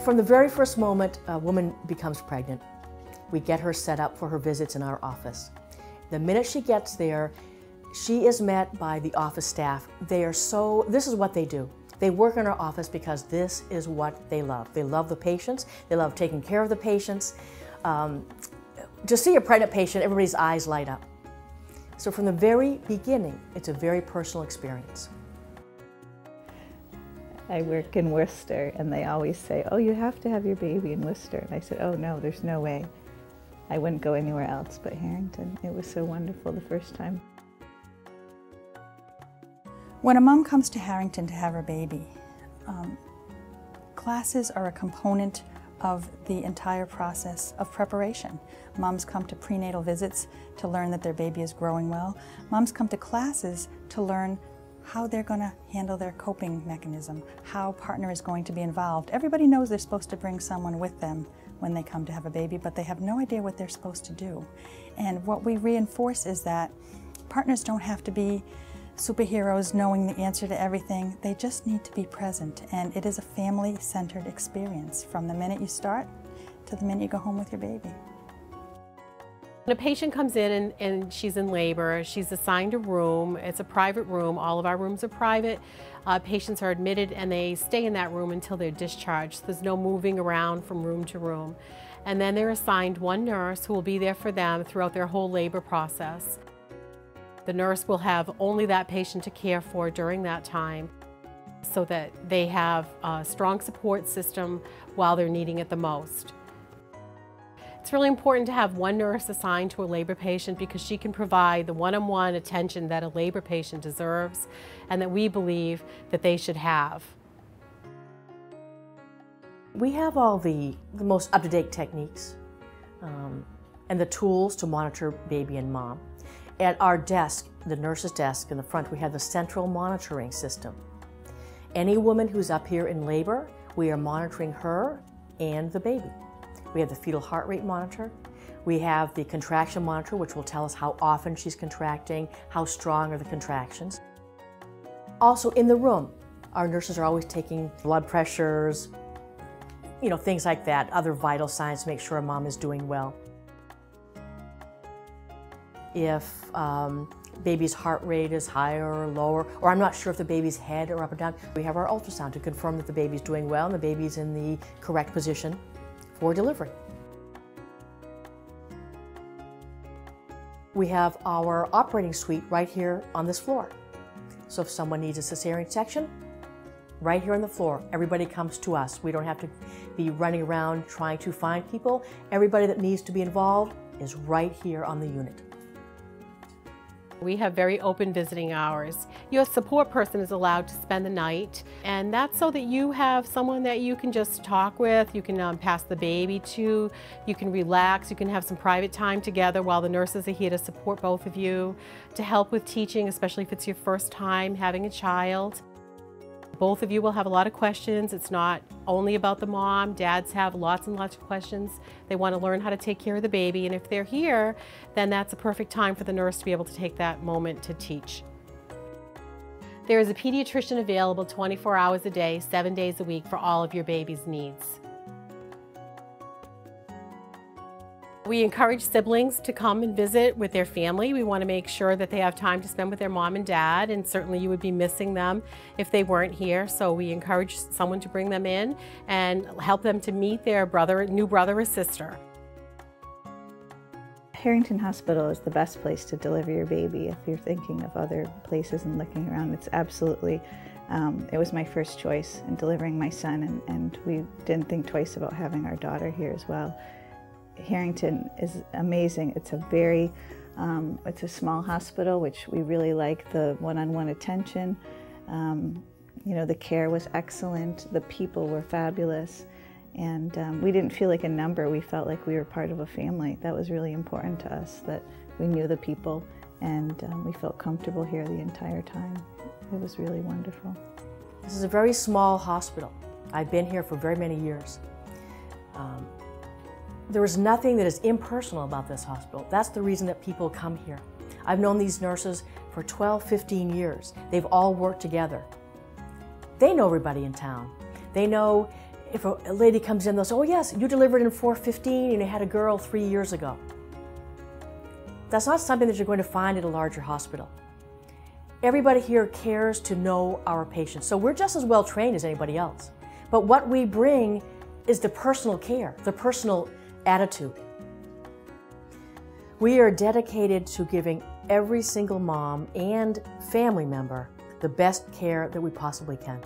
From the very first moment a woman becomes pregnant, we get her set up for her visits in our office. The minute she gets there, she is met by the office staff. This is what they do. They work in our office because this is what they love. They love the patients. They love taking care of the patients. To see a pregnant patient, everybody's eyes light up. So from the very beginning, it's a very personal experience. I work in Worcester, and they always say, oh, you have to have your baby in Worcester. And I said, oh no, there's no way. I wouldn't go anywhere else but Harrington. It was so wonderful the first time. When a mom comes to Harrington to have her baby, classes are a component of the entire process of preparation. Moms come to prenatal visits to learn that their baby is growing well. Moms come to classes to learn how they're going to handle their coping mechanism, how partner is going to be involved. Everybody knows they're supposed to bring someone with them when they come to have a baby, but they have no idea what they're supposed to do. And what we reinforce is that partners don't have to be superheroes knowing the answer to everything. They just need to be present, and it is a family-centered experience from the minute you start to the minute you go home with your baby. When a patient comes in and she's in labor, she's assigned a room. It's a private room. All of our rooms are private. Patients are admitted and they stay in that room until they're discharged. There's no moving around from room to room. And then they're assigned one nurse who will be there for them throughout their whole labor process. The nurse will have only that patient to care for during that time so that they have a strong support system while they're needing it the most. It's really important to have one nurse assigned to a labor patient because she can provide the one-on-one attention that a labor patient deserves and that we believe that they should have. We have all the most up-to-date techniques and the tools to monitor baby and mom. At our desk, the nurse's desk in the front, we have the central monitoring system. Any woman who's up here in labor, we are monitoring her and the baby. We have the fetal heart rate monitor. We have the contraction monitor, which will tell us how often she's contracting, how strong are the contractions. Also in the room, our nurses are always taking blood pressures, things like that, other vital signs to make sure a mom is doing well. If baby's heart rate is higher or lower, or I'm not sure if the baby's head or up or down, we have our ultrasound to confirm that the baby's doing well and the baby's in the correct position for delivery. We have our operating suite right here on this floor. So if someone needs a cesarean section, right here on the floor, everybody comes to us. We don't have to be running around trying to find people. Everybody that needs to be involved is right here on the unit. We have very open visiting hours. Your support person is allowed to spend the night, and that's so that you have someone that you can just talk with, you can pass the baby to, you can relax, you can have some private time together while the nurses are here to support both of you, to help with teaching, especially if it's your first time having a child. Both of you will have a lot of questions. It's not only about the mom. Dads have lots and lots of questions. They want to learn how to take care of the baby, and if they're here, then that's a perfect time for the nurse to be able to take that moment to teach. There is a pediatrician available 24 hours a day, 7 days a week for all of your baby's needs. We encourage siblings to come and visit with their family. We want to make sure that they have time to spend with their mom and dad, and certainly you would be missing them if they weren't here. So we encourage someone to bring them in and help them to meet their new brother or sister. Harrington Hospital is the best place to deliver your baby if you're thinking of other places and looking around. It's absolutely, it was my first choice in delivering my son, and we didn't think twice about having our daughter here as well. Harrington is amazing. It's it's a small hospital, which we really like, the one-on-one attention. The care was excellent. The people were fabulous. And we didn't feel like a number. We felt like we were part of a family. That was really important to us, that we knew the people and we felt comfortable here the entire time. It was really wonderful. This is a very small hospital. I've been here for very many years. There is nothing that is impersonal about this hospital. That's the reason that people come here. I've known these nurses for 12, 15 years. They've all worked together. They know everybody in town. They know If a lady comes in, they'll say, oh yes, you delivered in 4:15 and you had a girl 3 years ago. That's not something that you're going to find at a larger hospital. Everybody here cares to know our patients, so we're just as well trained as anybody else. But what we bring is the personal care, the personal attitude. We are dedicated to giving every single mom and family member the best care that we possibly can.